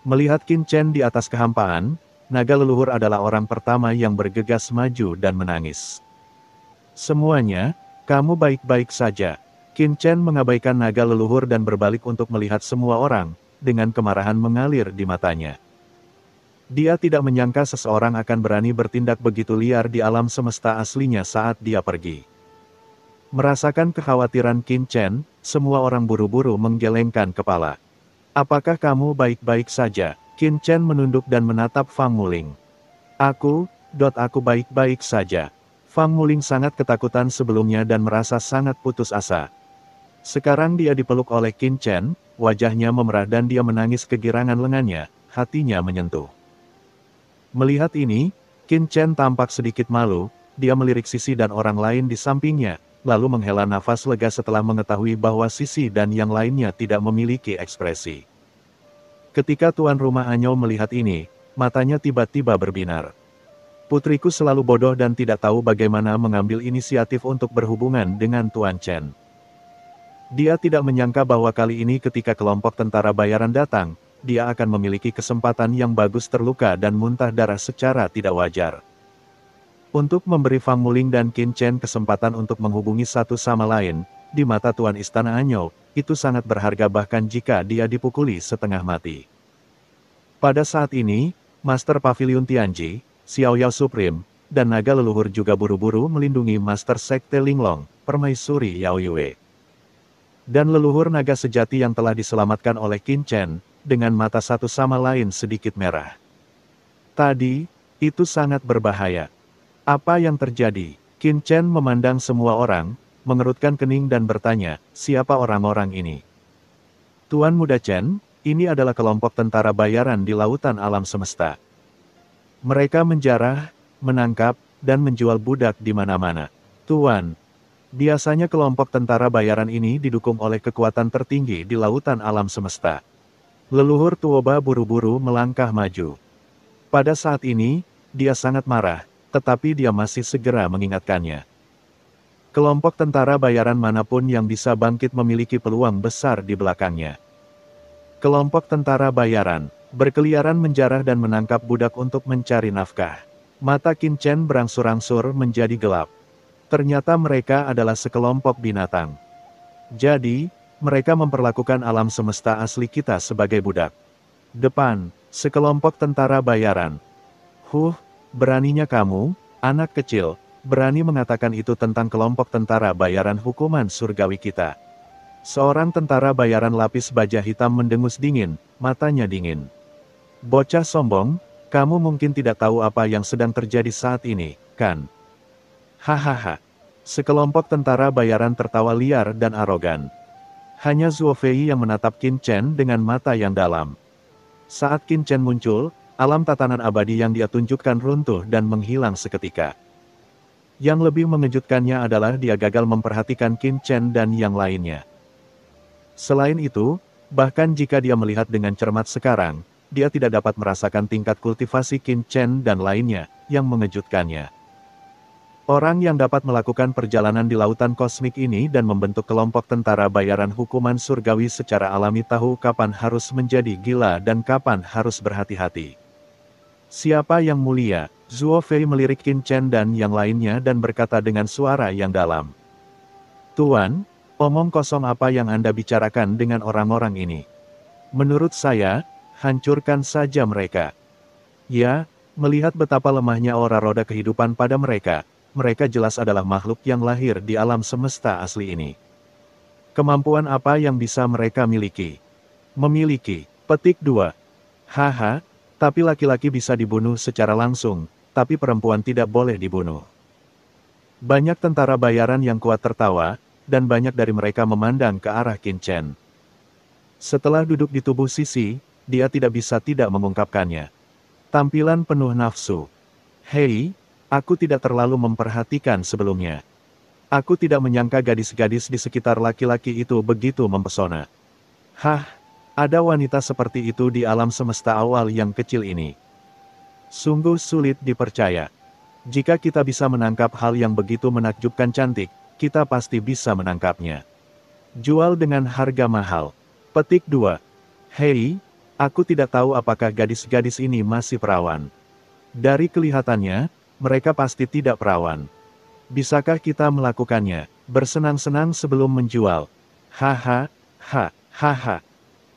Melihat Qin Chen di atas kehampaan, naga leluhur adalah orang pertama yang bergegas maju dan menangis. Semuanya, kamu baik-baik saja. Qin Chen mengabaikan naga leluhur dan berbalik untuk melihat semua orang, dengan kemarahan mengalir di matanya. Dia tidak menyangka seseorang akan berani bertindak begitu liar di alam semesta aslinya saat dia pergi. Merasakan kekhawatiran Qin Chen, semua orang buru-buru menggelengkan kepala. Apakah kamu baik-baik saja? Qin Chen menunduk dan menatap Fang Muling. Aku baik-baik saja. Fang Muling sangat ketakutan sebelumnya dan merasa sangat putus asa. Sekarang dia dipeluk oleh Qin Chen, wajahnya memerah dan dia menangis kegirangan lengannya, hatinya menyentuh. Melihat ini, Qin Chen tampak sedikit malu, dia melirik Sisi dan orang lain di sampingnya, lalu menghela nafas lega setelah mengetahui bahwa Sisi dan yang lainnya tidak memiliki ekspresi. Ketika tuan rumah Anyou melihat ini, matanya tiba-tiba berbinar. Putriku selalu bodoh dan tidak tahu bagaimana mengambil inisiatif untuk berhubungan dengan Tuan Chen. Dia tidak menyangka bahwa kali ini ketika kelompok tentara bayaran datang, dia akan memiliki kesempatan yang bagus terluka dan muntah darah secara tidak wajar. Untuk memberi Fang Muling dan Qin Chen kesempatan untuk menghubungi satu sama lain, di mata Tuan Istana Anyou, itu sangat berharga bahkan jika dia dipukuli setengah mati. Pada saat ini, Master Pavilion Tianji, Xiao Yao Supreme, dan naga leluhur juga buru-buru melindungi Master Sekte Linglong, Permaisuri Yao Yue. Dan leluhur naga sejati yang telah diselamatkan oleh Qin Chen, dengan mata satu sama lain sedikit merah. Tadi, itu sangat berbahaya. Apa yang terjadi? Qin Chen memandang semua orang, mengerutkan kening dan bertanya, siapa orang-orang ini? Tuan Muda Chen, ini adalah kelompok tentara bayaran di lautan alam semesta. Mereka menjarah, menangkap, dan menjual budak di mana-mana. Tuan, biasanya kelompok tentara bayaran ini didukung oleh kekuatan tertinggi di lautan alam semesta. Leluhur Tuoba buru-buru melangkah maju. Pada saat ini, dia sangat marah, tetapi dia masih segera mengingatkannya. Kelompok tentara bayaran manapun yang bisa bangkit memiliki peluang besar di belakangnya. Kelompok tentara bayaran, berkeliaran menjarah dan menangkap budak untuk mencari nafkah. Mata Qin Chen berangsur-angsur menjadi gelap. Ternyata mereka adalah sekelompok binatang. Jadi, mereka memperlakukan alam semesta asli kita sebagai budak. Depan, sekelompok tentara bayaran. Beraninya kamu, anak kecil, berani mengatakan itu tentang kelompok tentara bayaran hukuman surgawi kita. Seorang tentara bayaran lapis baja hitam mendengus dingin, matanya dingin. Bocah sombong, kamu mungkin tidak tahu apa yang sedang terjadi saat ini, kan? Hahaha. Sekelompok tentara bayaran tertawa liar dan arogan. Hanya Zuo Fei yang menatap Qin Chen dengan mata yang dalam. Saat Qin Chen muncul, alam tatanan abadi yang dia tunjukkan runtuh dan menghilang seketika. Yang lebih mengejutkannya adalah dia gagal memperhatikan Qin Chen dan yang lainnya. Selain itu, bahkan jika dia melihat dengan cermat sekarang, dia tidak dapat merasakan tingkat kultivasi Qin Chen dan lainnya, yang mengejutkannya. Orang yang dapat melakukan perjalanan di lautan kosmik ini dan membentuk kelompok tentara bayaran hukuman surgawi secara alami tahu kapan harus menjadi gila dan kapan harus berhati-hati. Siapa yang mulia? Zuo Fei melirik Qin Chen dan yang lainnya dan berkata dengan suara yang dalam. Tuan, omong kosong apa yang Anda bicarakan dengan orang-orang ini? Menurut saya, hancurkan saja mereka. Ya, melihat betapa lemahnya aura roda kehidupan pada mereka, mereka jelas adalah makhluk yang lahir di alam semesta asli ini. Kemampuan apa yang bisa mereka miliki? Memiliki. Petik 2. Haha, tapi laki-laki bisa dibunuh secara langsung, tapi perempuan tidak boleh dibunuh. Banyak tentara bayaran yang kuat tertawa, dan banyak dari mereka memandang ke arah Qin Chen. Setelah duduk di tubuh Sisi, dia tidak bisa tidak mengungkapkannya. Tampilan penuh nafsu. Hei, aku tidak terlalu memperhatikan sebelumnya. Aku tidak menyangka gadis-gadis di sekitar laki-laki itu begitu mempesona. Ada wanita seperti itu di alam semesta awal yang kecil ini. Sungguh sulit dipercaya. Jika kita bisa menangkap hal yang begitu menakjubkan cantik, kita pasti bisa menangkapnya. Jual dengan harga mahal. Petik 2. Hei, Aku tidak tahu apakah gadis-gadis ini masih perawan. Dari kelihatannya, mereka pasti tidak perawan. Bisakah kita melakukannya? Bersenang-senang sebelum menjual. Haha, haha.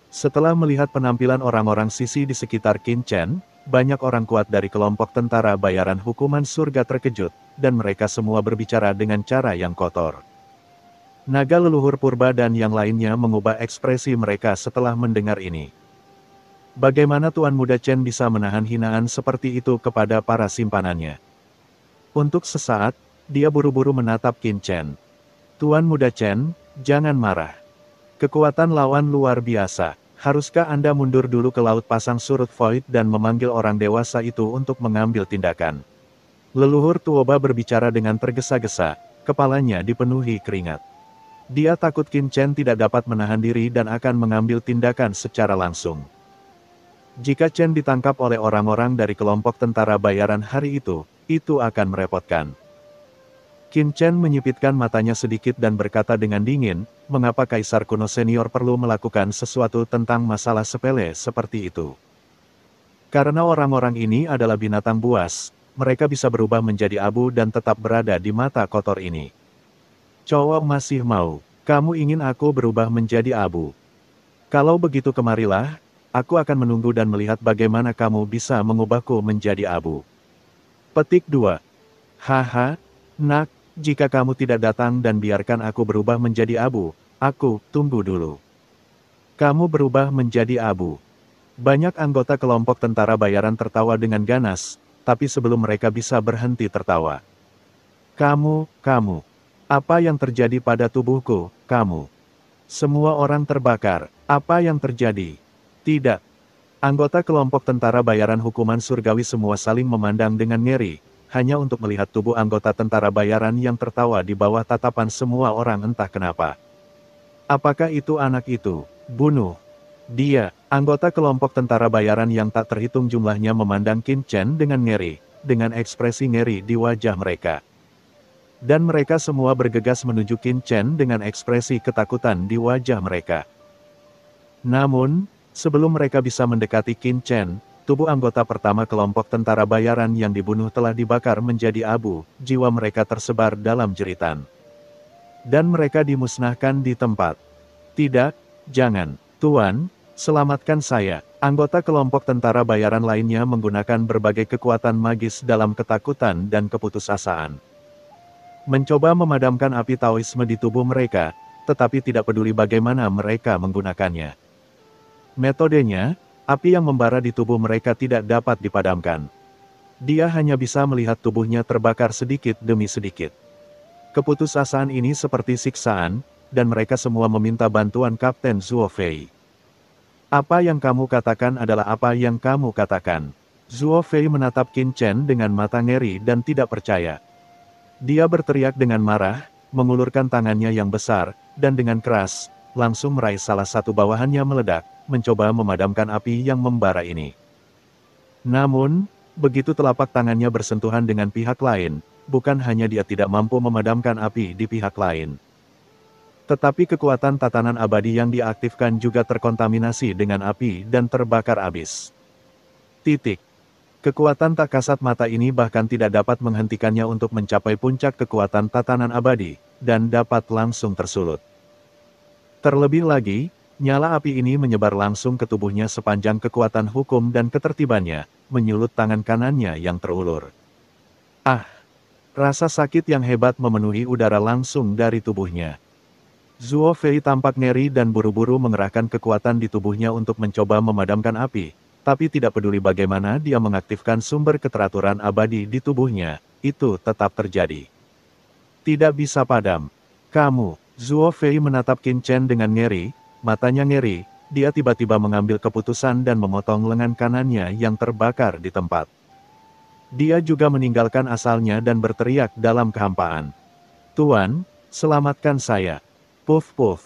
Setelah melihat penampilan orang-orang sisi di sekitar Qin Chen, banyak orang kuat dari kelompok tentara bayaran hukuman surga terkejut, dan mereka semua berbicara dengan cara yang kotor. Naga leluhur purba dan yang lainnya mengubah ekspresi mereka setelah mendengar ini. Bagaimana Tuan Muda Chen bisa menahan hinaan seperti itu kepada para simpanannya? Untuk sesaat, dia buru-buru menatap Qin Chen. Tuan Muda Chen, jangan marah. Kekuatan lawan luar biasa. Haruskah Anda mundur dulu ke Laut Pasang Surut Void dan memanggil orang dewasa itu untuk mengambil tindakan? Leluhur Tuoba berbicara dengan tergesa-gesa, kepalanya dipenuhi keringat. Dia takut Qin Chen tidak dapat menahan diri dan akan mengambil tindakan secara langsung. Jika Chen ditangkap oleh orang-orang dari kelompok tentara bayaran hari itu akan merepotkan. Qin Chen menyipitkan matanya sedikit dan berkata dengan dingin, mengapa Kaisar kuno senior perlu melakukan sesuatu tentang masalah sepele seperti itu? Karena orang-orang ini adalah binatang buas, mereka bisa berubah menjadi abu dan tetap berada di mata kotor ini. Cowok masih mau, kamu ingin aku berubah menjadi abu? Kalau begitu kemarilah, aku akan menunggu dan melihat bagaimana kamu bisa mengubahku menjadi abu. Petik 2. Haha, nak, jika kamu tidak datang dan biarkan aku berubah menjadi abu, aku tunggu dulu. Kamu berubah menjadi abu. Banyak anggota kelompok tentara bayaran tertawa dengan ganas, tapi sebelum mereka bisa berhenti tertawa. Kamu, apa yang terjadi pada tubuhku, kamu? Semua orang terbakar, apa yang terjadi? Tidak. Anggota kelompok tentara bayaran hukuman surgawi semua saling memandang dengan ngeri, hanya untuk melihat tubuh anggota tentara bayaran yang tertawa di bawah tatapan semua orang entah kenapa. Apakah itu anak itu? Bunuh. Dia, anggota kelompok tentara bayaran yang tak terhitung jumlahnya memandang Qin Chen dengan ngeri, dengan ekspresi ngeri di wajah mereka. Dan mereka semua bergegas menuju Qin Chen dengan ekspresi ketakutan di wajah mereka. Namun, sebelum mereka bisa mendekati Qin Chen, tubuh anggota pertama kelompok tentara bayaran yang dibunuh telah dibakar menjadi abu, jiwa mereka tersebar dalam jeritan. Dan mereka dimusnahkan di tempat. Tidak, jangan, Tuan, selamatkan saya. Anggota kelompok tentara bayaran lainnya menggunakan berbagai kekuatan magis dalam ketakutan dan keputusasaan. Mencoba memadamkan api Taoisme di tubuh mereka, tetapi tidak peduli bagaimana mereka menggunakannya. Metodenya, api yang membara di tubuh mereka tidak dapat dipadamkan. Dia hanya bisa melihat tubuhnya terbakar sedikit demi sedikit. Keputusasaan ini seperti siksaan, dan mereka semua meminta bantuan Kapten Zuo Fei. Apa yang kamu katakan adalah apa yang kamu katakan. Zuo Fei menatap Qin Chen dengan mata ngeri dan tidak percaya. Dia berteriak dengan marah, mengulurkan tangannya yang besar, dan dengan keras, langsung meraih salah satu bawahannya meledak, mencoba memadamkan api yang membara ini. Namun, begitu telapak tangannya bersentuhan dengan pihak lain, bukan hanya dia tidak mampu memadamkan api di pihak lain. Tetapi kekuatan tatanan abadi yang diaktifkan juga terkontaminasi dengan api dan terbakar habis. Kekuatan tak kasat mata ini bahkan tidak dapat menghentikannya untuk mencapai puncak kekuatan tatanan abadi, dan dapat langsung tersulut. Terlebih lagi, nyala api ini menyebar langsung ke tubuhnya sepanjang kekuatan hukum dan ketertibannya, menyulut tangan kanannya yang terulur. Ah! Rasa sakit yang hebat memenuhi udara langsung dari tubuhnya. Zuo Fei tampak ngeri dan buru-buru mengerahkan kekuatan di tubuhnya untuk mencoba memadamkan api, tapi tidak peduli bagaimana dia mengaktifkan sumber keteraturan abadi di tubuhnya, itu tetap terjadi. Tidak bisa padam. Kamu, Zuo Fei menatap Qin Chen dengan ngeri, matanya ngeri, dia tiba-tiba mengambil keputusan dan memotong lengan kanannya yang terbakar di tempat. Dia juga meninggalkan asalnya dan berteriak dalam kehampaan. Tuan, selamatkan saya. Puff puff.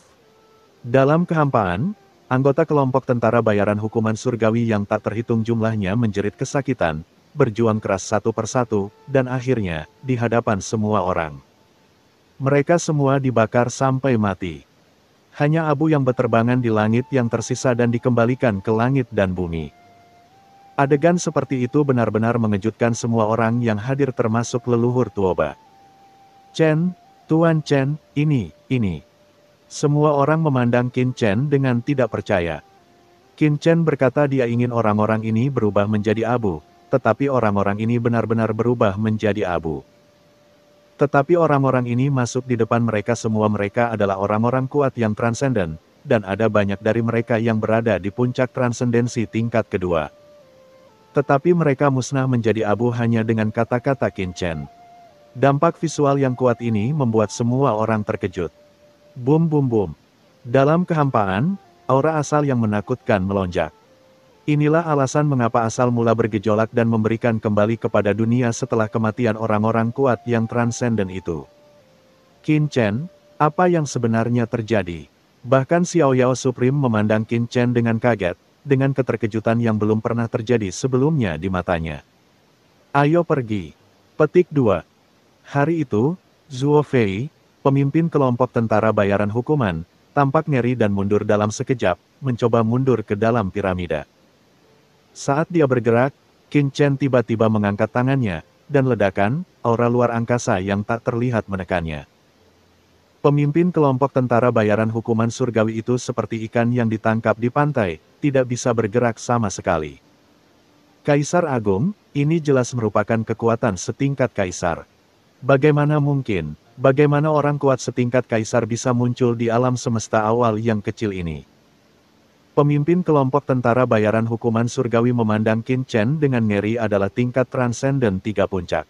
Dalam kehampaan, anggota kelompok tentara bayaran hukuman surgawi yang tak terhitung jumlahnya menjerit kesakitan, berjuang keras satu persatu, dan akhirnya, di hadapan semua orang. Mereka semua dibakar sampai mati. Hanya abu yang berterbangan di langit yang tersisa dan dikembalikan ke langit dan bumi. Adegan seperti itu benar-benar mengejutkan semua orang yang hadir termasuk leluhur Tuoba. Chen, Tuan Chen, ini. Semua orang memandang Qin Chen dengan tidak percaya. Qin Chen berkata dia ingin orang-orang ini berubah menjadi abu, tetapi orang-orang ini benar-benar berubah menjadi abu. Tetapi orang-orang ini masuk di depan mereka, semua mereka adalah orang-orang kuat yang transenden, dan ada banyak dari mereka yang berada di puncak transendensi tingkat kedua. Tetapi mereka musnah menjadi abu hanya dengan kata-kata Qin Chen. Dampak visual yang kuat ini membuat semua orang terkejut. Boom boom boom. Dalam kehampaan, aura asal yang menakutkan melonjak. Inilah alasan mengapa asal mula bergejolak dan memberikan kembali kepada dunia setelah kematian orang-orang kuat yang transenden itu. Qin Chen, apa yang sebenarnya terjadi? Bahkan Xiao Yao Supreme memandang Qin Chen dengan kaget, dengan keterkejutan yang belum pernah terjadi sebelumnya di matanya. Ayo pergi. Petik 2. Hari itu, Zhuo Fei, pemimpin kelompok tentara bayaran hukuman, tampak ngeri dan mundur dalam sekejap, mencoba mundur ke dalam piramida. Saat dia bergerak, Qin Chen tiba-tiba mengangkat tangannya, dan ledakan, aura luar angkasa yang tak terlihat menekannya. Pemimpin kelompok tentara bayaran hukuman surgawi itu seperti ikan yang ditangkap di pantai, tidak bisa bergerak sama sekali. Kaisar Agung, ini jelas merupakan kekuatan setingkat kaisar. Bagaimana mungkin, bagaimana orang kuat setingkat kaisar bisa muncul di alam semesta awal yang kecil ini? Pemimpin kelompok tentara bayaran hukuman surgawi memandang Qin Chen dengan ngeri adalah tingkat transenden 3 puncak.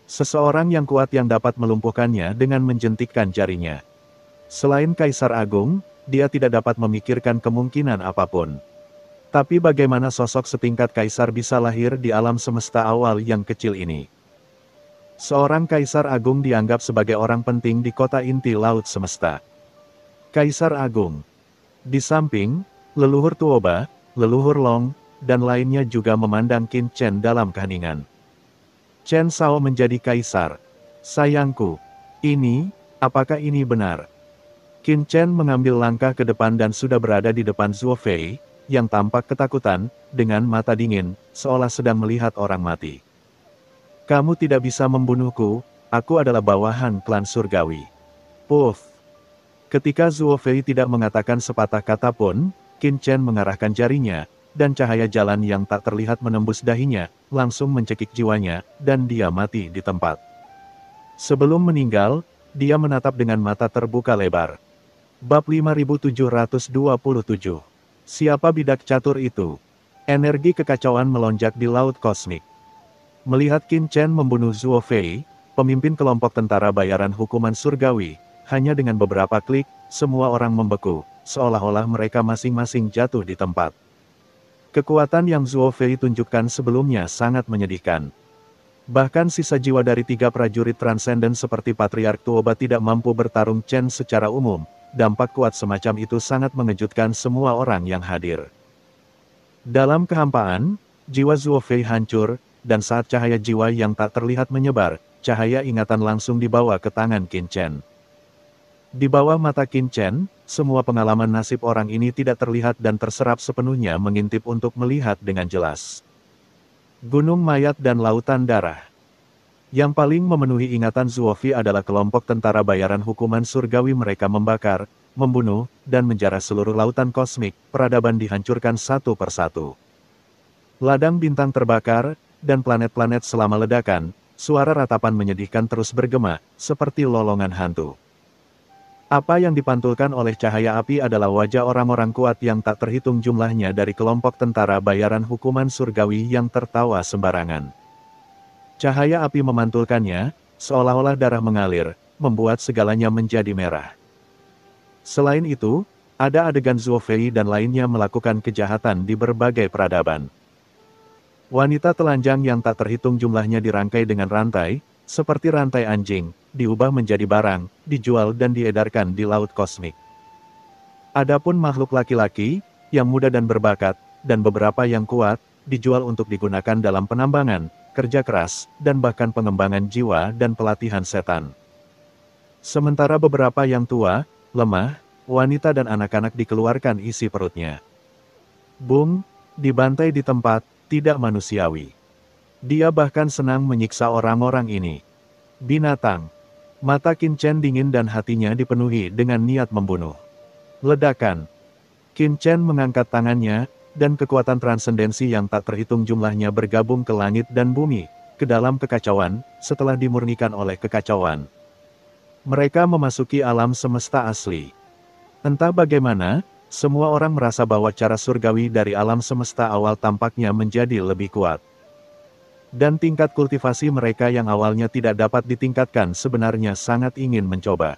Seseorang yang kuat yang dapat melumpuhkannya dengan menjentikkan jarinya. Selain Kaisar Agung, dia tidak dapat memikirkan kemungkinan apapun. Tapi bagaimana sosok setingkat kaisar bisa lahir di alam semesta awal yang kecil ini? Seorang Kaisar Agung dianggap sebagai orang penting di kota inti laut semesta. Kaisar Agung. Di samping, leluhur Tuoba, leluhur Long, dan lainnya juga memandang Qin Chen dalam keheningan. Chen Shao menjadi kaisar. Sayangku. Apakah ini benar? Qin Chen mengambil langkah ke depan dan sudah berada di depan Zhuo Fei, yang tampak ketakutan, dengan mata dingin, seolah sedang melihat orang mati. Kamu tidak bisa membunuhku, aku adalah bawahan klan surgawi. Puff. Ketika Zhuo Fei tidak mengatakan sepatah kata pun, Qin Chen mengarahkan jarinya, dan cahaya jalan yang tak terlihat menembus dahinya, langsung mencekik jiwanya, dan dia mati di tempat. Sebelum meninggal, dia menatap dengan mata terbuka lebar. Bab 5727. Siapa bidak catur itu? Energi kekacauan melonjak di laut kosmik. Melihat Qin Chen membunuh Zhuo Fei, pemimpin kelompok tentara bayaran hukuman surgawi, hanya dengan beberapa klik, semua orang membeku, seolah-olah mereka masing-masing jatuh di tempat. Kekuatan yang Zhuo Fei tunjukkan sebelumnya sangat menyedihkan. Bahkan sisa jiwa dari 3 prajurit transenden seperti Patriark Tuoba tidak mampu bertarung Chen secara umum, dampak kuat semacam itu sangat mengejutkan semua orang yang hadir. Dalam kehampaan, jiwa Zhuo Fei hancur, dan saat cahaya jiwa yang tak terlihat menyebar, cahaya ingatan langsung dibawa ke tangan Qin Chen. Di bawah mata Qin Chen, semua pengalaman nasib orang ini tidak terlihat dan terserap sepenuhnya mengintip untuk melihat dengan jelas. Gunung mayat dan lautan darah. Yang paling memenuhi ingatan Zhuo Fei adalah kelompok tentara bayaran hukuman surgawi. Mereka membakar, membunuh, dan menjara seluruh lautan kosmik. Peradaban dihancurkan satu persatu. Ladang bintang terbakar, dan planet-planet selama ledakan. Suara ratapan menyedihkan terus bergema, seperti lolongan hantu. Apa yang dipantulkan oleh cahaya api adalah wajah orang-orang kuat yang tak terhitung jumlahnya dari kelompok tentara bayaran hukuman surgawi yang tertawa sembarangan. Cahaya api memantulkannya, seolah-olah darah mengalir, membuat segalanya menjadi merah. Selain itu, ada adegan Zhuo Fei dan lainnya melakukan kejahatan di berbagai peradaban. Wanita telanjang yang tak terhitung jumlahnya dirangkai dengan rantai, seperti rantai anjing, diubah menjadi barang, dijual dan diedarkan di laut kosmik. Adapun makhluk laki-laki, yang muda dan berbakat, dan beberapa yang kuat, dijual untuk digunakan dalam penambangan, kerja keras, dan bahkan pengembangan jiwa dan pelatihan setan. Sementara beberapa yang tua, lemah, wanita dan anak-anak dikeluarkan isi perutnya. Bung, dibantai di tempat, tidak manusiawi. Dia bahkan senang menyiksa orang-orang ini. Binatang. Mata Qin Chen dingin dan hatinya dipenuhi dengan niat membunuh. Ledakan. Qin Chen mengangkat tangannya, dan kekuatan transendensi yang tak terhitung jumlahnya bergabung ke langit dan bumi, ke dalam kekacauan, setelah dimurnikan oleh kekacauan. Mereka memasuki alam semesta asli. Entah bagaimana, semua orang merasa bahwa cara surgawi dari alam semesta awal tampaknya menjadi lebih kuat. Dan tingkat kultivasi mereka yang awalnya tidak dapat ditingkatkan sebenarnya sangat ingin mencoba.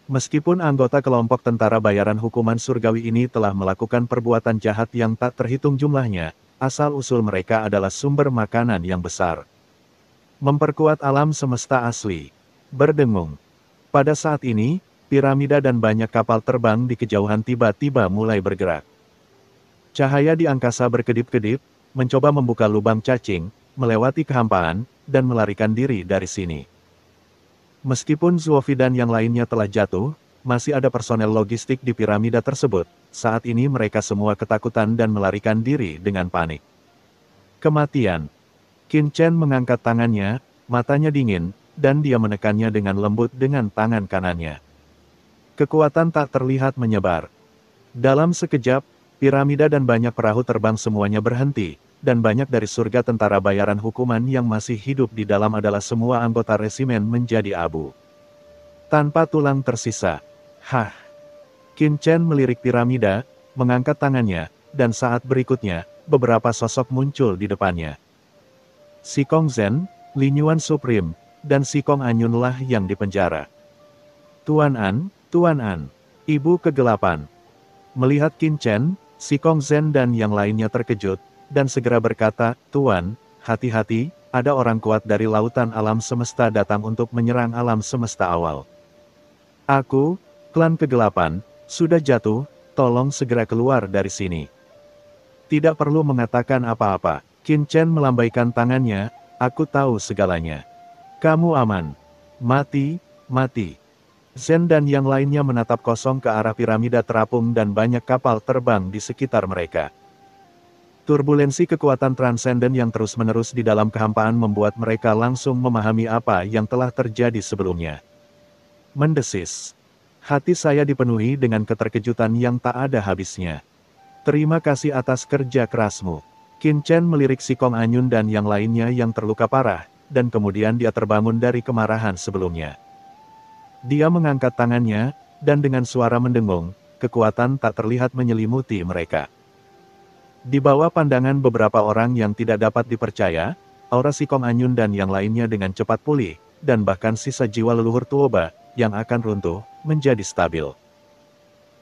Meskipun anggota kelompok tentara bayaran hukuman surgawi ini telah melakukan perbuatan jahat yang tak terhitung jumlahnya, asal-usul mereka adalah sumber makanan yang besar. Memperkuat alam semesta asli. Berdengung. Pada saat ini, piramida dan banyak kapal terbang di kejauhan tiba-tiba mulai bergerak. Cahaya di angkasa berkedip-kedip, mencoba membuka lubang cacing, melewati kehampaan, dan melarikan diri dari sini. Meskipun Zuofi dan yang lainnya telah jatuh, masih ada personel logistik di piramida tersebut. Saat ini mereka semua ketakutan dan melarikan diri dengan panik. Kematian. Qin Chen mengangkat tangannya, matanya dingin, dan dia menekannya dengan lembut dengan tangan kanannya. Kekuatan tak terlihat menyebar. Dalam sekejap, piramida dan banyak perahu terbang semuanya berhenti, dan banyak dari surga tentara bayaran hukuman yang masih hidup di dalam adalah semua anggota resimen menjadi abu. Tanpa tulang tersisa. Hah! Qin Chen melirik piramida, mengangkat tangannya, dan saat berikutnya, beberapa sosok muncul di depannya. Si Kong Zhen, Lin Yuan Supreme, dan Si Kong Anyunlah yang dipenjara. Tuan An, Ibu Kegelapan. Melihat Qin Chen, Si Kong Zhen dan yang lainnya terkejut, dan segera berkata, Tuan, hati-hati, ada orang kuat dari lautan alam semesta datang untuk menyerang alam semesta awal. Aku, klan Kegelapan, sudah jatuh, tolong segera keluar dari sini. Tidak perlu mengatakan apa-apa, Qin Chen melambaikan tangannya, aku tahu segalanya. Kamu aman. Mati. Zhen dan yang lainnya menatap kosong ke arah piramida terapung dan banyak kapal terbang di sekitar mereka. Turbulensi kekuatan transenden yang terus-menerus di dalam kehampaan membuat mereka langsung memahami apa yang telah terjadi sebelumnya. Mendesis. Hati saya dipenuhi dengan keterkejutan yang tak ada habisnya. Terima kasih atas kerja kerasmu. Qin Chen melirik Si Kong Anyun dan yang lainnya yang terluka parah, dan kemudian dia terbangun dari kemarahan sebelumnya. Dia mengangkat tangannya, dan dengan suara mendengung, kekuatan tak terlihat menyelimuti mereka. Di bawah pandangan beberapa orang yang tidak dapat dipercaya, aura Si Kong Anyun dan yang lainnya dengan cepat pulih, dan bahkan sisa jiwa leluhur Tuoba, yang akan runtuh, menjadi stabil.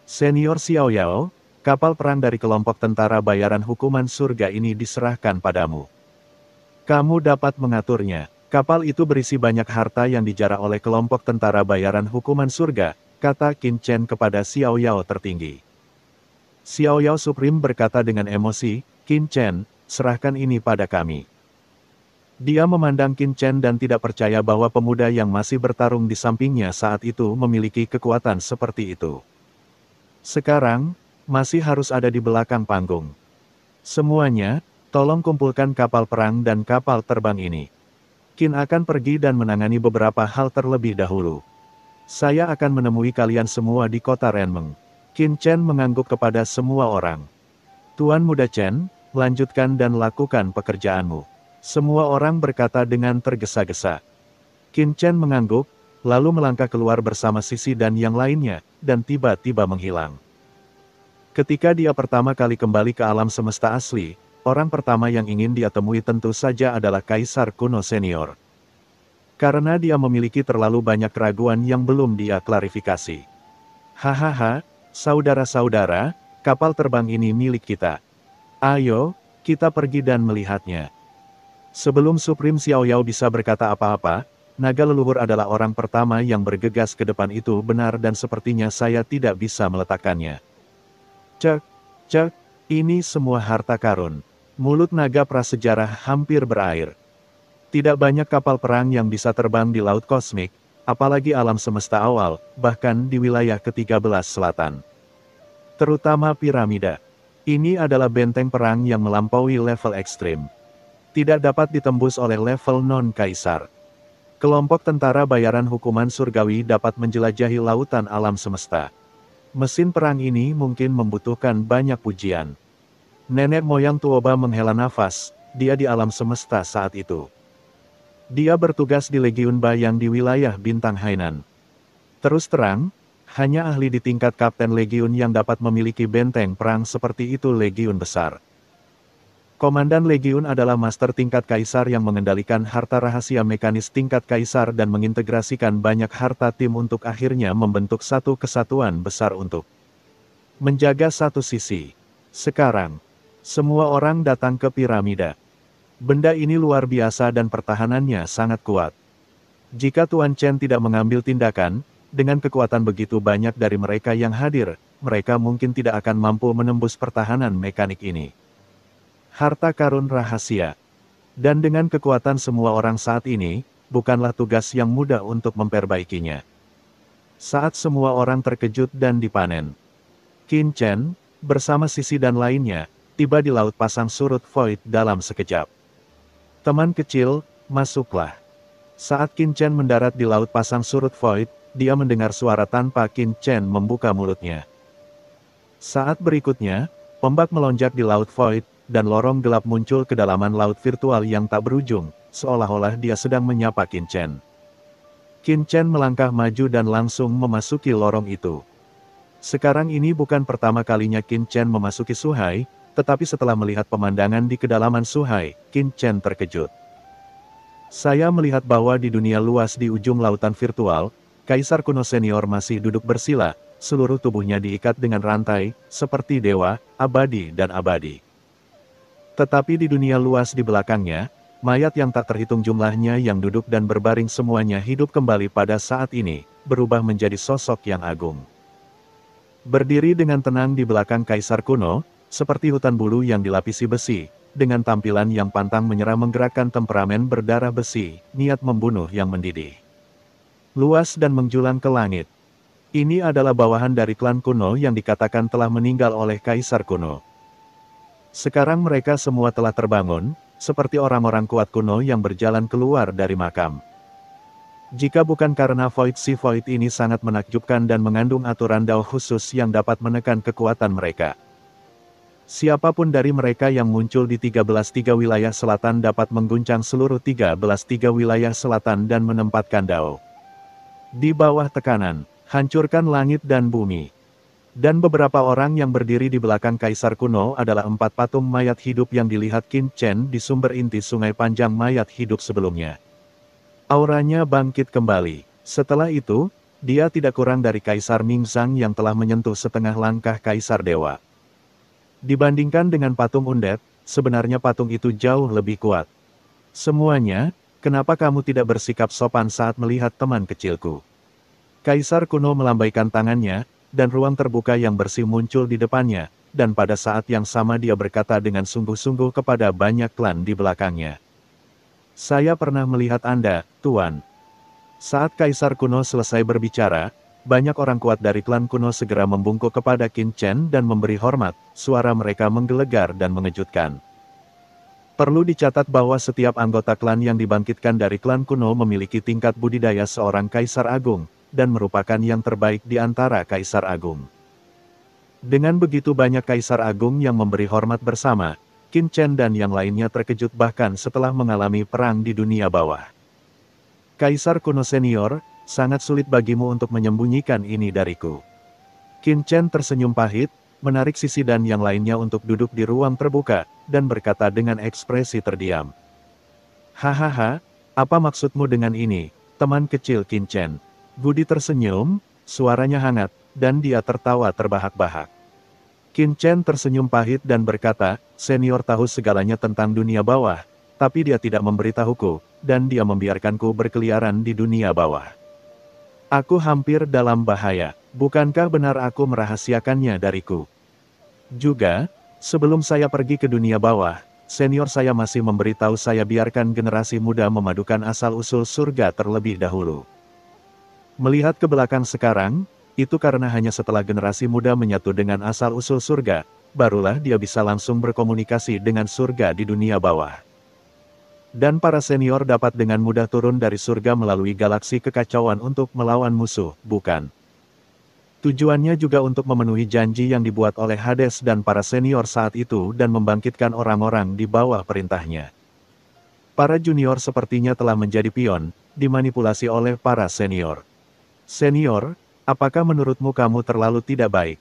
Senior Xiao Yao, kapal perang dari kelompok tentara bayaran hukuman surga ini diserahkan padamu. Kamu dapat mengaturnya. Kapal itu berisi banyak harta yang dijarah oleh kelompok tentara bayaran hukuman surga, kata Qin Chen kepada Xiao Yao tertinggi. Xiao Yao Supreme berkata dengan emosi, Qin Chen, serahkan ini pada kami. Dia memandang Qin Chen dan tidak percaya bahwa pemuda yang masih bertarung di sampingnya saat itu memiliki kekuatan seperti itu. Sekarang, masih harus ada di belakang panggung. Semuanya, tolong kumpulkan kapal perang dan kapal terbang ini. Qin akan pergi dan menangani beberapa hal terlebih dahulu. Saya akan menemui kalian semua di kota Renmeng. Qin Chen mengangguk kepada semua orang. Tuan Muda Chen, lanjutkan dan lakukan pekerjaanmu. Semua orang berkata dengan tergesa-gesa. Qin Chen mengangguk, lalu melangkah keluar bersama Sisi dan yang lainnya, dan tiba-tiba menghilang. Ketika dia pertama kali kembali ke alam semesta asli, orang pertama yang ingin dia temui tentu saja adalah Kaisar Kuno Senior. Karena dia memiliki terlalu banyak keraguan yang belum dia klarifikasi. Hahaha, saudara-saudara, kapal terbang ini milik kita. Ayo, kita pergi dan melihatnya. Sebelum Supreme Xiao Yao bisa berkata apa-apa, naga leluhur adalah orang pertama yang bergegas ke depan itu benar dan sepertinya saya tidak bisa meletakkannya. Cek, ini semua harta karun. Mulut naga prasejarah hampir berair. Tidak banyak kapal perang yang bisa terbang di laut kosmik, apalagi alam semesta awal, bahkan di wilayah ke-13 selatan. Terutama piramida. Ini adalah benteng perang yang melampaui level ekstrim. Tidak dapat ditembus oleh level non-kaisar. Kelompok tentara bayaran hukuman surgawi dapat menjelajahi lautan alam semesta. Mesin perang ini mungkin membutuhkan banyak pujian. Nenek moyang Tuoba menghela nafas, dia di alam semesta saat itu. Dia bertugas di Legiun Bayang di wilayah Bintang Hainan. Terus terang, hanya ahli di tingkat Kapten Legiun yang dapat memiliki benteng perang seperti itu Legiun besar. Komandan Legiun adalah master tingkat kaisar yang mengendalikan harta rahasia mekanis tingkat kaisar dan mengintegrasikan banyak harta tim untuk akhirnya membentuk satu kesatuan besar untuk menjaga satu sisi. Sekarang, semua orang datang ke piramida. Benda ini luar biasa dan pertahanannya sangat kuat. Jika Tuan Chen tidak mengambil tindakan, dengan kekuatan begitu banyak dari mereka yang hadir, mereka mungkin tidak akan mampu menembus pertahanan mekanik ini. Harta karun rahasia. Dan dengan kekuatan semua orang saat ini, bukanlah tugas yang mudah untuk memperbaikinya. Saat semua orang terkejut dan dipanen, Qin Chen, bersama Sisi dan lainnya, tiba di Laut Pasang Surut Void dalam sekejap. Teman kecil, masuklah. Saat Qin Chen mendarat di Laut Pasang Surut Void, dia mendengar suara tanpa Qin Chen membuka mulutnya. Saat berikutnya, ombak melonjak di Laut Void, dan lorong gelap muncul ke kedalaman laut virtual yang tak berujung, seolah-olah dia sedang menyapa Qin Chen. Qin Chen melangkah maju dan langsung memasuki lorong itu. Sekarang ini bukan pertama kalinya Qin Chen memasuki Suhai, tetapi setelah melihat pemandangan di kedalaman Suhai, Qin Chen terkejut. Saya melihat bahwa di dunia luas di ujung lautan virtual, Kaisar kuno senior masih duduk bersila, seluruh tubuhnya diikat dengan rantai, seperti dewa, abadi dan abadi. Tetapi di dunia luas di belakangnya, mayat yang tak terhitung jumlahnya yang duduk dan berbaring semuanya hidup kembali pada saat ini, berubah menjadi sosok yang agung. Berdiri dengan tenang di belakang Kaisar kuno, seperti hutan bulu yang dilapisi besi, dengan tampilan yang pantang menyerah menggerakkan temperamen berdarah besi, niat membunuh yang mendidih. Luas dan menjulang ke langit. Ini adalah bawahan dari klan kuno yang dikatakan telah meninggal oleh Kaisar kuno. Sekarang mereka semua telah terbangun, seperti orang-orang kuat kuno yang berjalan keluar dari makam. Jika bukan karena Void Si Void ini sangat menakjubkan dan mengandung aturan Dao khusus yang dapat menekan kekuatan mereka. Siapapun dari mereka yang muncul di 13 wilayah selatan dapat mengguncang seluruh 13 wilayah selatan dan menempatkan Dao di bawah tekanan, hancurkan langit dan bumi. Dan beberapa orang yang berdiri di belakang Kaisar kuno adalah 4 patung mayat hidup yang dilihat Qin Chen di sumber inti sungai panjang mayat hidup sebelumnya. Auranya bangkit kembali. Setelah itu, dia tidak kurang dari Kaisar Mingzang yang telah menyentuh setengah langkah Kaisar Dewa. Dibandingkan dengan patung undet, sebenarnya patung itu jauh lebih kuat. Semuanya, kenapa kamu tidak bersikap sopan saat melihat teman kecilku? Kaisar kuno melambaikan tangannya, dan ruang terbuka yang bersih muncul di depannya, dan pada saat yang sama dia berkata dengan sungguh-sungguh kepada banyak klan di belakangnya. Saya pernah melihat Anda, Tuan. Saat Kaisar kuno selesai berbicara, banyak orang kuat dari klan kuno segera membungkuk kepada Qin Chen dan memberi hormat, suara mereka menggelegar dan mengejutkan. Perlu dicatat bahwa setiap anggota klan yang dibangkitkan dari klan kuno memiliki tingkat budidaya seorang Kaisar Agung, dan merupakan yang terbaik di antara Kaisar Agung. Dengan begitu banyak Kaisar Agung yang memberi hormat bersama, Qin Chen dan yang lainnya terkejut bahkan setelah mengalami perang di dunia bawah. Kaisar kuno senior, sangat sulit bagimu untuk menyembunyikan ini dariku. Qin Chen tersenyum pahit, menarik Sisi dan yang lainnya untuk duduk di ruang terbuka, dan berkata dengan ekspresi terdiam. Hahaha, apa maksudmu dengan ini, teman kecil Qin Chen? Budi tersenyum, suaranya hangat, dan dia tertawa terbahak-bahak. Qin Chen tersenyum pahit dan berkata, senior tahu segalanya tentang dunia bawah, tapi dia tidak memberitahuku, dan dia membiarkanku berkeliaran di dunia bawah. Aku hampir dalam bahaya, bukankah benar aku merahasiakannya dariku? Juga, sebelum saya pergi ke dunia bawah, senior saya masih memberitahu saya biarkan generasi muda memadukan asal-usul surga terlebih dahulu. Melihat ke belakang sekarang, itu karena hanya setelah generasi muda menyatu dengan asal-usul surga, barulah dia bisa langsung berkomunikasi dengan surga di dunia bawah. Dan para senior dapat dengan mudah turun dari surga melalui galaksi kekacauan untuk melawan musuh, bukan? Tujuannya juga untuk memenuhi janji yang dibuat oleh Hades dan para senior saat itu dan membangkitkan orang-orang di bawah perintahnya. Para junior sepertinya telah menjadi pion, dimanipulasi oleh para senior. Senior, apakah menurutmu kamu terlalu tidak baik?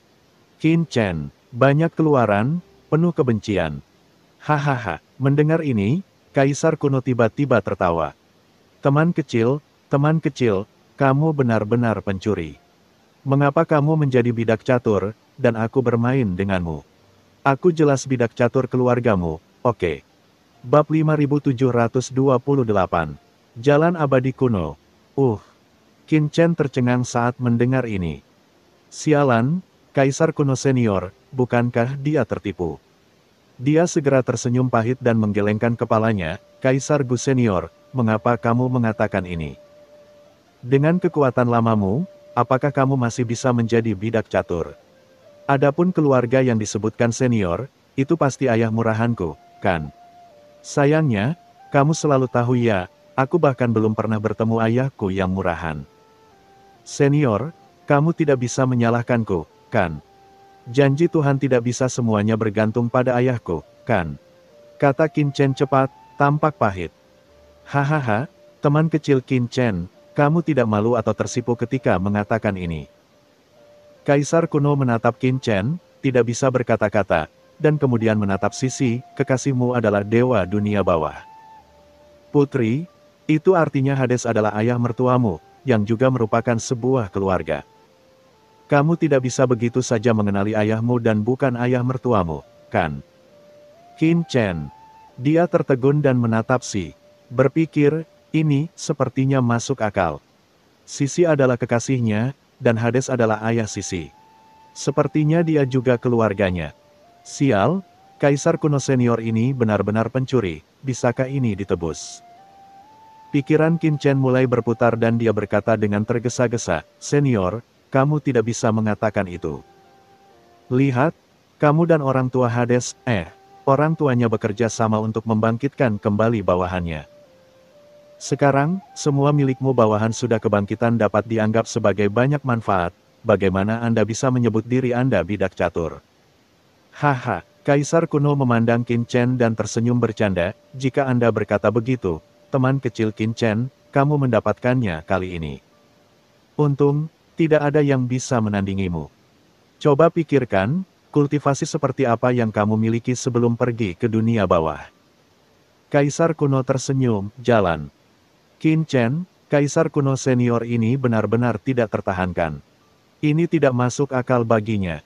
Qin Chen, banyak keluaran, penuh kebencian. Hahaha, mendengar ini, Kaisar kuno tiba-tiba tertawa. Teman kecil, kamu benar-benar pencuri. Mengapa kamu menjadi bidak catur, dan aku bermain denganmu? Aku jelas bidak catur keluargamu, oke. Bab 5728. Jalan Abadi Kuno. Qin Chen tercengang saat mendengar ini. Sialan, Kaisar kuno senior, bukankah dia tertipu? Dia segera tersenyum pahit dan menggelengkan kepalanya. Kaisar Gu senior, mengapa kamu mengatakan ini? Dengan kekuatan lamamu, apakah kamu masih bisa menjadi bidak catur? Adapun keluarga yang disebutkan senior, itu pasti ayah murahanku, kan? Sayangnya, kamu selalu tahu ya, aku bahkan belum pernah bertemu ayahku yang murahan. Senior, kamu tidak bisa menyalahkanku, kan? Janji Tuhan tidak bisa semuanya bergantung pada ayahku, kan? Kata Qin Chen cepat, tampak pahit. Hahaha, teman kecil Qin Chen, kamu tidak malu atau tersipu ketika mengatakan ini. Kaisar kuno menatap Qin Chen, tidak bisa berkata-kata, dan kemudian menatap Sisi, kekasihmu adalah dewa dunia bawah. Putri, itu artinya Hades adalah ayah mertuamu, yang juga merupakan sebuah keluarga. Kamu tidak bisa begitu saja mengenali ayahmu dan bukan ayah mertuamu, kan? Qin Chen. Dia tertegun dan menatap Si. Berpikir, ini sepertinya masuk akal. Sisi adalah kekasihnya, dan Hades adalah ayah Sisi. Sepertinya dia juga keluarganya. Sial, Kaisar kuno senior ini benar-benar pencuri, bisakah ini ditebus? Pikiran Qin Chen mulai berputar dan dia berkata dengan tergesa-gesa, Senior, kamu tidak bisa mengatakan itu. Lihat, kamu dan orang tua Hades, orang tuanya bekerja sama untuk membangkitkan kembali bawahannya. Sekarang, semua milikmu bawahan sudah kebangkitan dapat dianggap sebagai banyak manfaat, bagaimana Anda bisa menyebut diri Anda bidak catur? Haha, Kaisar kuno memandang Qin Chen dan tersenyum bercanda, jika Anda berkata begitu, teman kecil Qin Chen, kamu mendapatkannya kali ini. Untung, tidak ada yang bisa menandingimu. Coba pikirkan, kultivasi seperti apa yang kamu miliki sebelum pergi ke dunia bawah. Kaisar kuno tersenyum, jalan. Qin Chen, Kaisar kuno senior ini benar-benar tidak tertahankan. Ini tidak masuk akal baginya.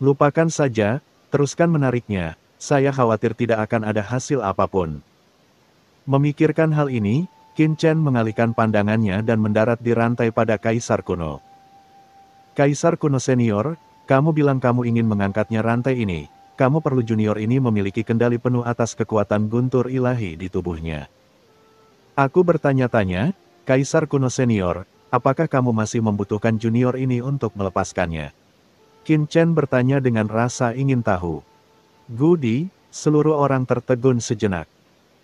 Lupakan saja, teruskan menariknya, saya khawatir tidak akan ada hasil apapun. Memikirkan hal ini, Qin Chen mengalihkan pandangannya dan mendarat di rantai pada Kaisar kuno. Kaisar kuno senior, kamu bilang kamu ingin mengangkatnya rantai ini, kamu perlu junior ini memiliki kendali penuh atas kekuatan guntur ilahi di tubuhnya. Aku bertanya-tanya, Kaisar kuno senior, apakah kamu masih membutuhkan junior ini untuk melepaskannya? Qin Chen bertanya dengan rasa ingin tahu. Gudi, seluruh orang tertegun sejenak.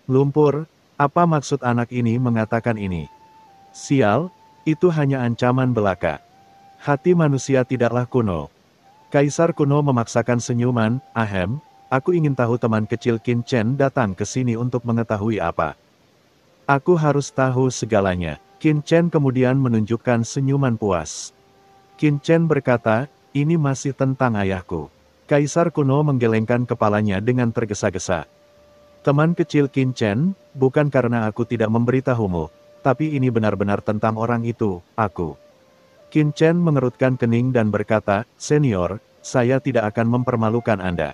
Lumpur, apa maksud anak ini mengatakan ini? Sial, itu hanya ancaman belaka. Hati manusia tidaklah kuno. Kaisar kuno memaksakan senyuman, aku ingin tahu teman kecil Qin Chen datang ke sini untuk mengetahui apa. Aku harus tahu segalanya. Qin Chen kemudian menunjukkan senyuman puas. Qin Chen berkata, ini masih tentang ayahku. Kaisar kuno menggelengkan kepalanya dengan tergesa-gesa. Teman kecil Qin Chen, bukan karena aku tidak memberitahumu, tapi ini benar-benar tentang orang itu, aku. Qin Chen mengerutkan kening dan berkata, Senior, saya tidak akan mempermalukan Anda.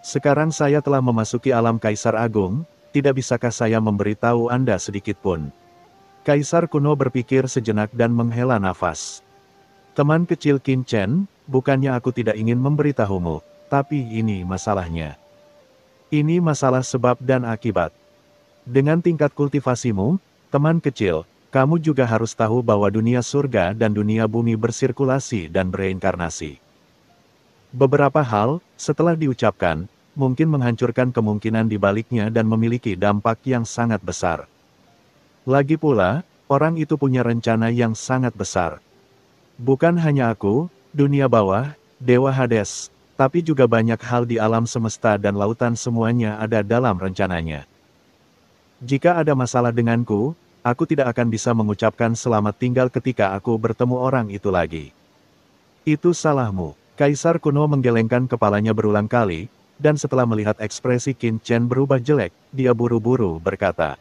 Sekarang saya telah memasuki alam Kaisar Agung, tidak bisakah saya memberitahu Anda sedikit pun? Kaisar kuno berpikir sejenak dan menghela nafas. Teman kecil Qin Chen, bukannya aku tidak ingin memberitahumu, tapi ini masalahnya. Ini masalah sebab dan akibat. Dengan tingkat kultivasimu, teman kecil, kamu juga harus tahu bahwa dunia surga dan dunia bumi bersirkulasi dan bereinkarnasi. Beberapa hal, setelah diucapkan, mungkin menghancurkan kemungkinan di baliknya dan memiliki dampak yang sangat besar. Lagi pula, orang itu punya rencana yang sangat besar. Bukan hanya aku, dunia bawah, Dewa Hades, tapi juga banyak hal di alam semesta dan lautan semuanya ada dalam rencananya. Jika ada masalah denganku, aku tidak akan bisa mengucapkan selamat tinggal ketika aku bertemu orang itu lagi. Itu salahmu. Kaisar kuno menggelengkan kepalanya berulang kali, dan setelah melihat ekspresi Qin Chen berubah jelek, dia buru-buru berkata.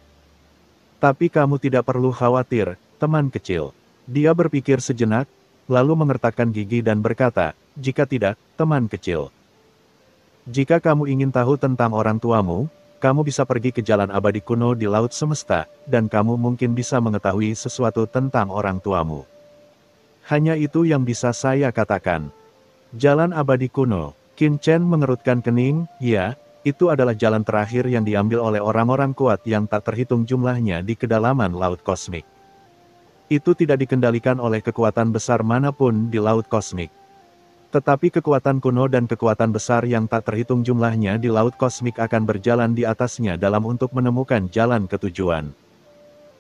Tapi kamu tidak perlu khawatir, teman kecil. Dia berpikir sejenak, lalu mengertakkan gigi dan berkata, jika tidak, teman kecil. Jika kamu ingin tahu tentang orang tuamu, kamu bisa pergi ke jalan abadi kuno di Laut Semesta, dan kamu mungkin bisa mengetahui sesuatu tentang orang tuamu. Hanya itu yang bisa saya katakan. Jalan abadi kuno. Qin Chen mengerutkan kening, ya, itu adalah jalan terakhir yang diambil oleh orang-orang kuat yang tak terhitung jumlahnya di kedalaman laut kosmik. Itu tidak dikendalikan oleh kekuatan besar manapun di laut kosmik. Tetapi kekuatan kuno dan kekuatan besar yang tak terhitung jumlahnya di laut kosmik akan berjalan di atasnya dalam untuk menemukan jalan ketujuan.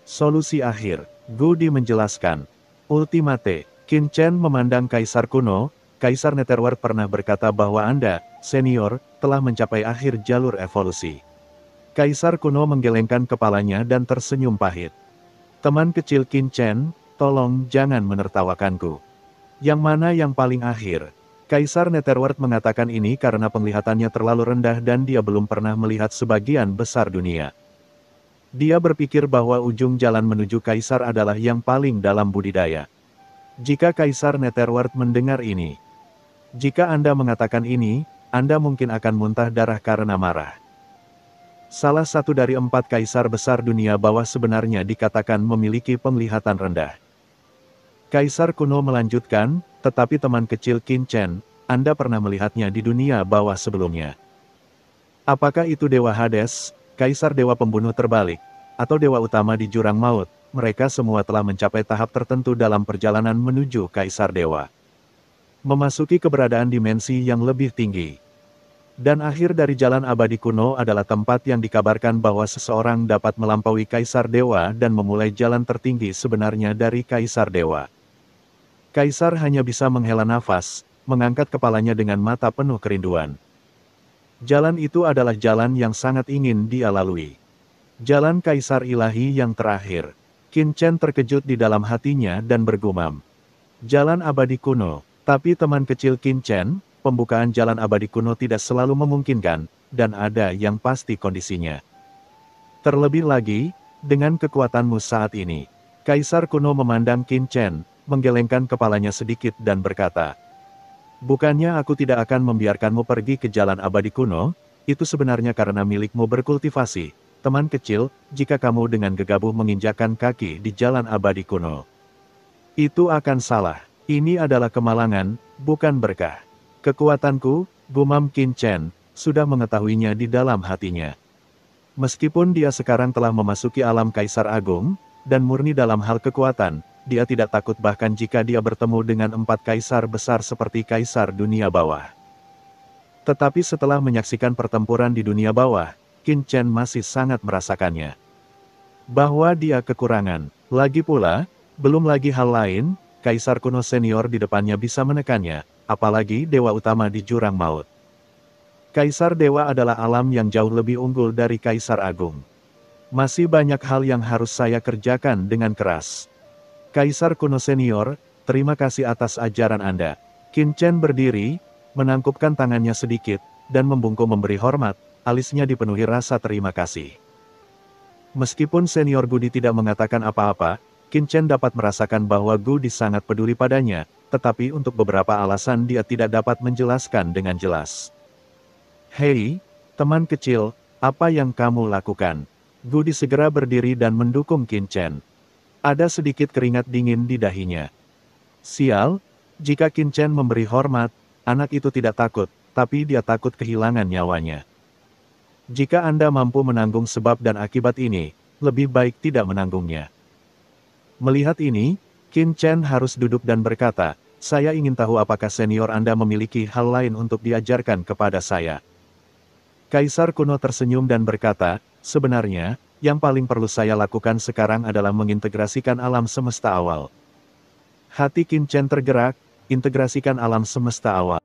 Solusi akhir, Gudi menjelaskan. Ultimate, Qin Chen memandang Kaisar kuno. Kaisar Netherworld pernah berkata bahwa Anda, senior, telah mencapai akhir jalur evolusi. Kaisar kuno menggelengkan kepalanya dan tersenyum pahit. Teman kecil Qin Chen, tolong jangan menertawakanku. Yang mana yang paling akhir? Kaisar Netherworld mengatakan ini karena penglihatannya terlalu rendah dan dia belum pernah melihat sebagian besar dunia. Dia berpikir bahwa ujung jalan menuju Kaisar adalah yang paling dalam budidaya. Jika Kaisar Netherworld mendengar ini, jika Anda mengatakan ini, Anda mungkin akan muntah darah karena marah. Salah satu dari 4 kaisar besar dunia bawah sebenarnya dikatakan memiliki penglihatan rendah. Kaisar kuno melanjutkan, tetapi teman kecil Qin Chen, Anda pernah melihatnya di dunia bawah sebelumnya. Apakah itu Dewa Hades, Kaisar Dewa Pembunuh terbalik, atau Dewa Utama di Jurang Maut? Mereka semua telah mencapai tahap tertentu dalam perjalanan menuju Kaisar Dewa. Memasuki keberadaan dimensi yang lebih tinggi. Dan akhir dari jalan abadi kuno adalah tempat yang dikabarkan bahwa seseorang dapat melampaui Kaisar Dewa dan memulai jalan tertinggi sebenarnya dari Kaisar Dewa. Kaisar hanya bisa menghela nafas, mengangkat kepalanya dengan mata penuh kerinduan. Jalan itu adalah jalan yang sangat ingin dia lalui. Jalan Kaisar Ilahi yang terakhir. Qin Chen terkejut di dalam hatinya dan bergumam. Jalan abadi kuno. Tapi teman kecil Qin Chen, pembukaan jalan abadi kuno tidak selalu memungkinkan, dan ada yang pasti kondisinya. Terlebih lagi, dengan kekuatanmu saat ini. Kaisar kuno memandang Qin Chen, menggelengkan kepalanya sedikit dan berkata, bukannya aku tidak akan membiarkanmu pergi ke jalan abadi kuno, itu sebenarnya karena milikmu berkultivasi, teman kecil, jika kamu dengan gegabah menginjakkan kaki di jalan abadi kuno. Itu akan salah. Ini adalah kemalangan, bukan berkah. Kekuatanku, gumam Qin Chen, sudah mengetahuinya di dalam hatinya. Meskipun dia sekarang telah memasuki alam Kaisar Agung, dan murni dalam hal kekuatan, dia tidak takut bahkan jika dia bertemu dengan 4 kaisar besar seperti Kaisar Dunia Bawah. Tetapi setelah menyaksikan pertempuran di dunia bawah, Qin Chen masih sangat merasakannya. Bahwa dia kekurangan. Lagi pula, belum lagi hal lain, Kaisar kuno senior di depannya bisa menekannya, apalagi Dewa Utama di Jurang Maut. Kaisar Dewa adalah alam yang jauh lebih unggul dari Kaisar Agung. Masih banyak hal yang harus saya kerjakan dengan keras. Kaisar kuno senior, terima kasih atas ajaran Anda. Qin Chen berdiri, menangkupkan tangannya sedikit, dan membungkuk memberi hormat, alisnya dipenuhi rasa terima kasih. Meskipun senior Gudi tidak mengatakan apa-apa, Qin Chen dapat merasakan bahwa Gudi sangat peduli padanya, tetapi untuk beberapa alasan dia tidak dapat menjelaskan dengan jelas. Hei, teman kecil, apa yang kamu lakukan? Gudi segera berdiri dan mendukung Qin Chen. Ada sedikit keringat dingin di dahinya. Sial, jika Qin Chen memberi hormat, anak itu tidak takut, tapi dia takut kehilangan nyawanya. Jika Anda mampu menanggung sebab dan akibat ini, lebih baik tidak menanggungnya. Melihat ini, Qin Chen harus duduk dan berkata, saya ingin tahu apakah senior Anda memiliki hal lain untuk diajarkan kepada saya. Kaisar kuno tersenyum dan berkata, sebenarnya, yang paling perlu saya lakukan sekarang adalah mengintegrasikan alam semesta awal. Hati Qin Chen tergerak, integrasikan alam semesta awal.